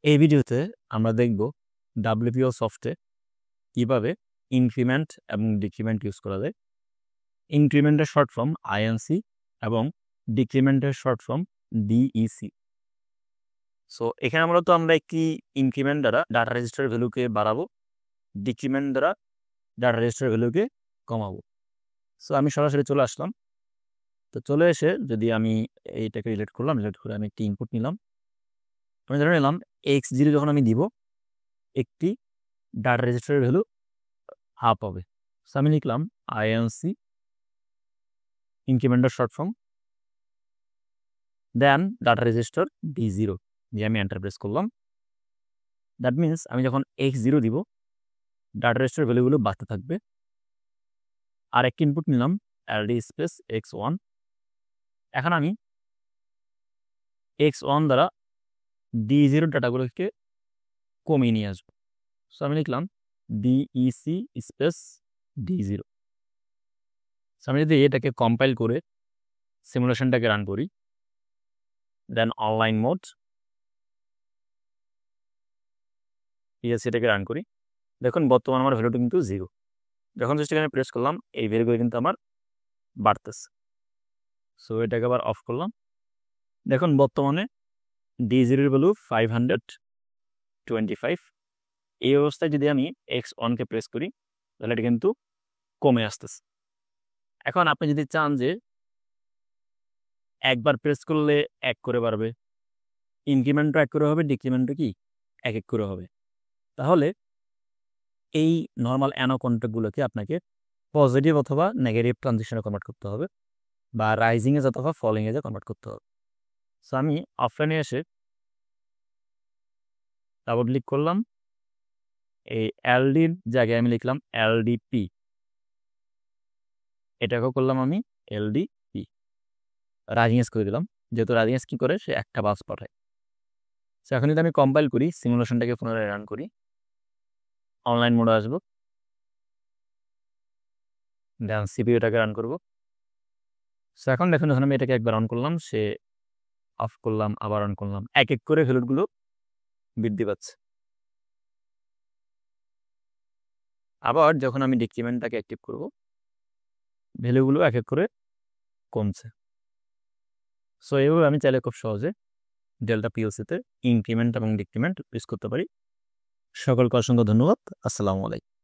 এই ভিডিওতে আমরা দেখব WPO সফটে কিভাবে ইনক্রিমেন্ট এবং ডিক্রিমেন্ট ইউজ করা যায়। ইনক্রিমেন্টের শর্ট ফর্ম INC এবং ডিক্রিমেন্টের শর্ট ফর্ম DEC। সো এখানে মূলত আমরা একটি ইনক্রিমেন্ট দ্বারা ডাটা রেজিস্টার ভ্যালুকে বাড়াবো, ডিক্রিমেন্ট দ্বারা ডাটা রেজিস্টার ভ্যালুকে কমাবো। সো আমি সরাসরি চলে আসলাম। তো চলে এসে যদি আমি এইটাকে রিলেট করলাম, রিলেট করে আমি একটি ইনপুট নিলাম। আমি ধরে নিলাম x0 যখন আমি দিব একটি ডাটা রেজিস্টারের ভ্যালু হাফ হবে। সো আমি লিখলাম INC incrementer short form then data register D0 দিয়ে আমি এন্টার প্রেস করলাম। দ্যাট মিনস আমি যখন x0 দিব ডাটা রেজিস্টার ভ্যালুগুলো বাড়তে থাকবে। আর একটা ইনপুট নিলাম LD স্পেস x1। এখন আমি x1 দ্বারা D0 ডাটাগুলোকে কমিয়ে নিয়ে আসবো। সো আমি লিখলাম DEC স্পেস D0। সো আমি যদি এটাকে কম্পাইল করে সিমুলেশনটাকে রান করি, দেন অনলাইন মোড এটাকে রান করি, দেখুন বর্তমান আমার ভ্যালুটা কিন্তু 0। যখন জাস্ট এখানে প্রেস করলাম এই ভ্যালুগুলো কিন্তু আমার বাড়তেছে। সো এটাকে আবার অফ করলাম। দেখুন বর্তমানে D0 ভ্যালু 525। এই অবস্থায় যদি আমি x1কে প্রেস করি তাহলে এটা কিন্তু কমে আসতেছে। এখন আপনি যদি চান যে একবার প্রেস করলে 1 করে বাড়বে, ইনক্রিমেন্টও 1 করে হবে, ডিক্রিমেন্টও কি 1 করে হবে, তাহলে এই নর্মাল অ্যানো কন্ট্যাক্টগুলোকে আপনাকে পজিটিভ অথবা নেগেটিভ ট্রানজিশনে কনভার্ট করতে হবে, বা রাইজিং এজ অথবা ফলিং এজে কনভার্ট করতে হবে। সো আমি অফলাইনে এসে ডাবল ক্লিক করলাম, এই LDর জায়গায় আমি লিখলাম LDP, এটাকেও করলাম আমি LDP, রাইজিং এজ করে দিলাম। যেহেতু রাইজিং এজ কি করে, সে একটা বাস পাঠায়। সো এখন যদি আমি কম্পাইল করি, সিমুলেশনটাকে পুনরায় রান করি, অনলাইন মোডে আসবো, দেন সিপিইউটাকে রান করবো। সো এখন দেখুন যখন আমি এটাকে একবার অন করলাম, সে অফ করলাম, আবার অন করলাম, এক এক করে ভ্যালুগুলো বৃদ্ধি পাচ্ছে। আবার যখন আমি ডিক্রিমেন্টটাকে অ্যাক্টিভ করব, ভ্যালুগুলো এক এক করে কমছে। সো এইভাবে আমি চাইলে খুব সহজে ডেল্টা PLC-তে ইনক্রিমেন্ট এবং ডিক্রিমেন্ট ইউজ করতে পারি। সকলকে অসংখ্য ধন্যবাদ। আসসালামু আলাইকুম।